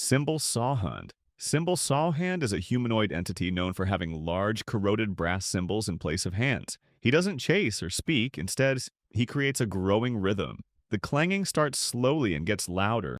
Symbol Sawhand. Symbol Sawhand is a humanoid entity known for having large, corroded brass symbols in place of hands. He doesn't chase or speak, instead, he creates a growing rhythm. The clanging starts slowly and gets louder,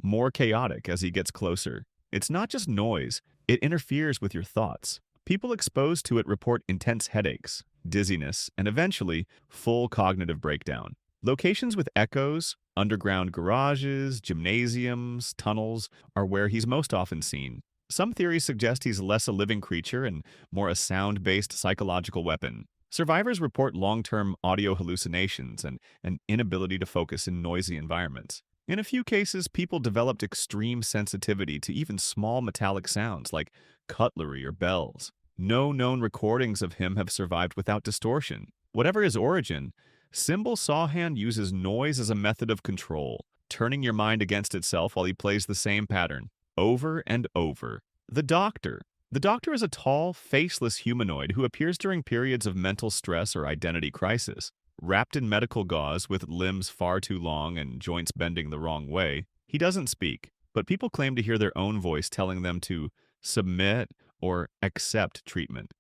more chaotic as he gets closer. It's not just noise, it interferes with your thoughts. People exposed to it report intense headaches, dizziness, and eventually, full cognitive breakdown. Locations with echoes, underground garages, gymnasiums, tunnels are where he's most often seen. Some theories suggest he's less a living creature and more a sound-based psychological weapon. Survivors report long-term audio hallucinations and an inability to focus in noisy environments. In a few cases, people developed extreme sensitivity to even small metallic sounds like cutlery or bells. No known recordings of him have survived without distortion. Whatever his origin, Symbol Sawhand uses noise as a method of control, turning your mind against itself while he plays the same pattern, over and over. The Doctor. The Doctor is a tall, faceless humanoid who appears during periods of mental stress or identity crisis. Wrapped in medical gauze with limbs far too long and joints bending the wrong way, he doesn't speak, but people claim to hear their own voice telling them to submit or accept treatment.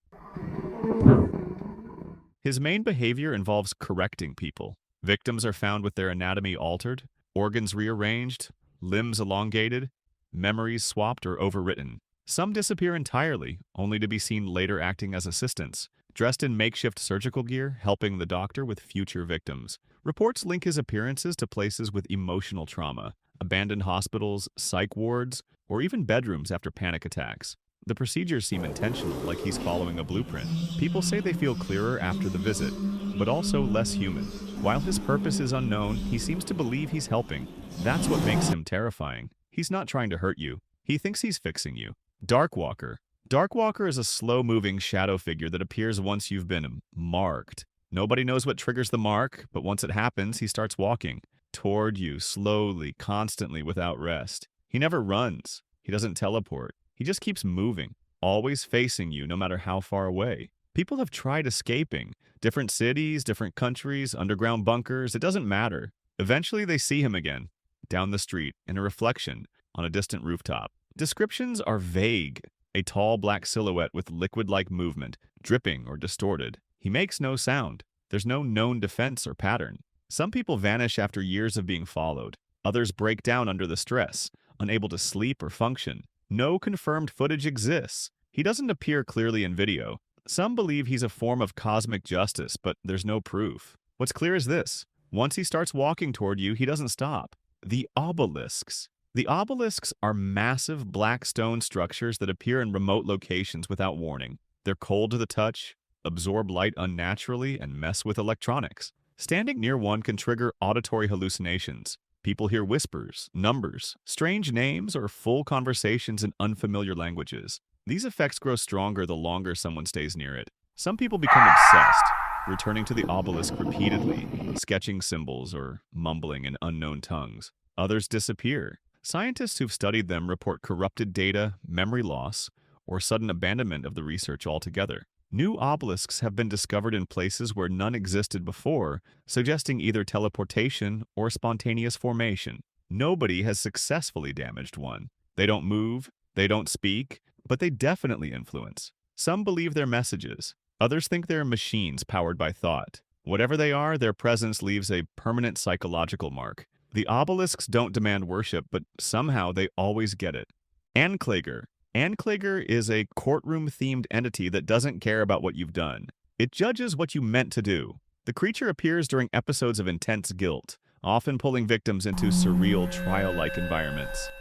His main behavior involves correcting people. Victims are found with their anatomy altered, organs rearranged, limbs elongated, memories swapped or overwritten. Some disappear entirely, only to be seen later acting as assistants, dressed in makeshift surgical gear, helping the Doctor with future victims. Reports link his appearances to places with emotional trauma, abandoned hospitals, psych wards, or even bedrooms after panic attacks. The procedures seem intentional, like he's following a blueprint. People say they feel clearer after the visit, but also less human. While his purpose is unknown, he seems to believe he's helping. That's what makes him terrifying. He's not trying to hurt you. He thinks he's fixing you. Darkwalker. Darkwalker is a slow-moving shadow figure that appears once you've been marked. Nobody knows what triggers the mark, but once it happens, he starts walking toward you, slowly, constantly, without rest. He never runs. He doesn't teleport. He just keeps moving, always facing you, no matter how far away. People have tried escaping. Different cities, different countries, underground bunkers, it doesn't matter. Eventually, they see him again, down the street, in a reflection, on a distant rooftop. Descriptions are vague. A tall black silhouette with liquid-like movement, dripping or distorted. He makes no sound. There's no known defense or pattern. Some people vanish after years of being followed. Others break down under the stress, unable to sleep or function. No confirmed footage exists. He doesn't appear clearly in video. Some believe he's a form of cosmic justice, but there's no proof. What's clear is this. Once he starts walking toward you, he doesn't stop. The obelisks. The obelisks are massive black stone structures that appear in remote locations without warning. They're cold to the touch, absorb light unnaturally, and mess with electronics. Standing near one can trigger auditory hallucinations. People hear whispers, numbers, strange names, or full conversations in unfamiliar languages. These effects grow stronger the longer someone stays near it. Some people become obsessed, returning to the obelisk repeatedly, sketching symbols or mumbling in unknown tongues. Others disappear. Scientists who've studied them report corrupted data, memory loss, or sudden abandonment of the research altogether. New obelisks have been discovered in places where none existed before, suggesting either teleportation or spontaneous formation. Nobody has successfully damaged one. They don't move, they don't speak, but they definitely influence. Some believe they're messages. Others think they're machines powered by thought. Whatever they are, their presence leaves a permanent psychological mark. The obelisks don't demand worship, but somehow they always get it. Ankläger. Ankläger is a courtroom-themed entity that doesn't care about what you've done. It judges what you meant to do. The creature appears during episodes of intense guilt, often pulling victims into surreal trial-like environments.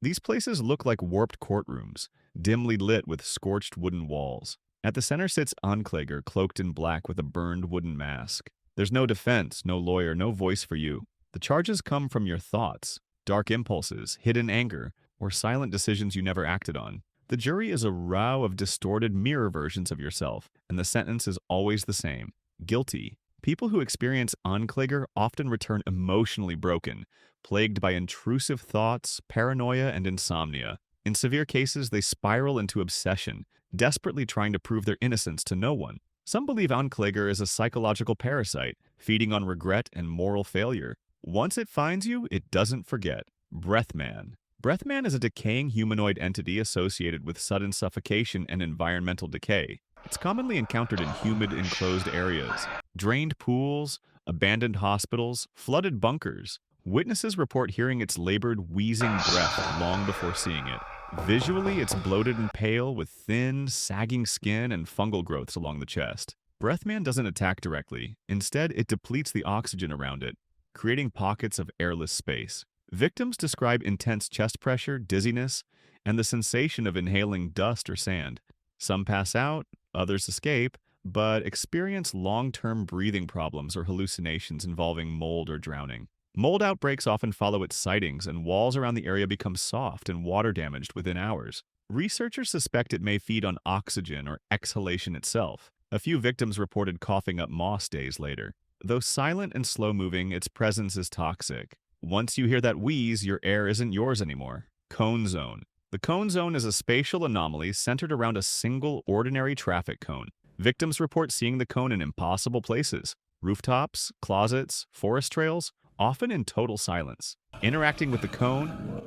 These places look like warped courtrooms, dimly lit with scorched wooden walls. At the center sits Ankläger, cloaked in black with a burned wooden mask. There's no defense, no lawyer, no voice for you. The charges come from your thoughts, dark impulses, hidden anger, or silent decisions you never acted on. The jury is a row of distorted mirror versions of yourself, and the sentence is always the same: guilty. People who experience Ankläger often return emotionally broken, plagued by intrusive thoughts, paranoia, and insomnia. In severe cases, they spiral into obsession, desperately trying to prove their innocence to no one. Some believe Ankläger is a psychological parasite, feeding on regret and moral failure. Once it finds you, it doesn't forget. Breathman. Breathman is a decaying humanoid entity associated with sudden suffocation and environmental decay. It's commonly encountered in humid, enclosed areas, drained pools, abandoned hospitals, flooded bunkers. Witnesses report hearing its labored, wheezing breath long before seeing it. Visually, it's bloated and pale with thin, sagging skin and fungal growths along the chest. Breathman doesn't attack directly. Instead, it depletes the oxygen around it, creating pockets of airless space. Victims describe intense chest pressure, dizziness, and the sensation of inhaling dust or sand. Some pass out, others escape, but experience long-term breathing problems or hallucinations involving mold or drowning. Mold outbreaks often follow its sightings, and walls around the area become soft and water-damaged within hours. Researchers suspect it may feed on oxygen or exhalation itself. A few victims reported coughing up moss days later. Though silent and slow-moving, its presence is toxic. Once you hear that wheeze, your air isn't yours anymore. Cone zone. The cone zone is a spatial anomaly centered around a single ordinary traffic cone. Victims report seeing the cone in impossible places: rooftops, closets, forest trails, often in total silence. Interacting with the cone,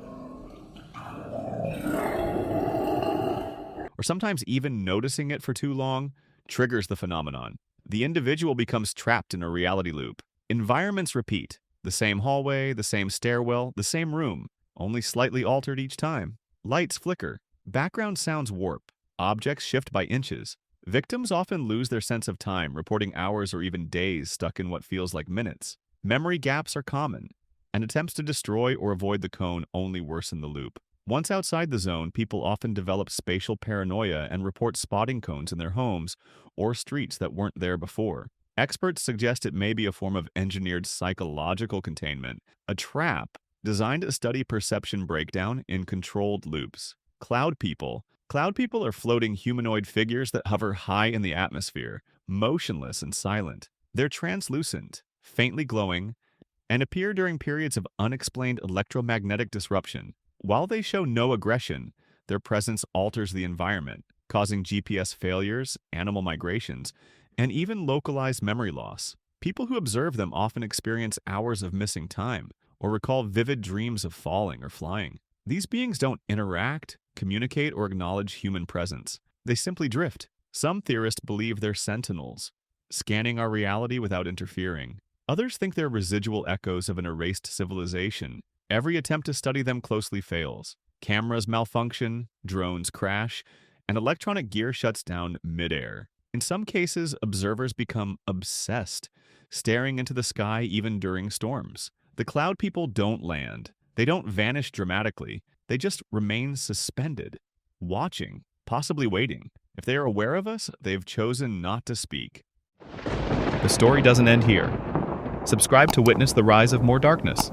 or sometimes even noticing it for too long, triggers the phenomenon. The individual becomes trapped in a reality loop. Environments repeat. The same hallway, the same stairwell, the same room, only slightly altered each time. Lights flicker. Background sounds warp. Objects shift by inches. Victims often lose their sense of time, reporting hours or even days stuck in what feels like minutes. Memory gaps are common, and attempts to destroy or avoid the cone only worsen the loop. Once outside the zone, people often develop spatial paranoia and report spotting cones in their homes or streets that weren't there before. Experts suggest it may be a form of engineered psychological containment, a trap designed to study perception breakdown in controlled loops. Cloud people. Cloud people are floating humanoid figures that hover high in the atmosphere, motionless and silent. They're translucent, faintly glowing, and appear during periods of unexplained electromagnetic disruption. While they show no aggression, their presence alters the environment, causing GPS failures, animal migrations, and even localized memory loss. People who observe them often experience hours of missing time or recall vivid dreams of falling or flying. These beings don't interact, communicate, or acknowledge human presence. They simply drift. Some theorists believe they're sentinels, scanning our reality without interfering. Others think they're residual echoes of an erased civilization. Every attempt to study them closely fails. Cameras malfunction, drones crash, and electronic gear shuts down midair. In some cases, observers become obsessed, staring into the sky even during storms. The cloud people don't land. They don't vanish dramatically. They just remain suspended, watching, possibly waiting. If they are aware of us, they've chosen not to speak. The story doesn't end here. Subscribe to witness the rise of more darkness.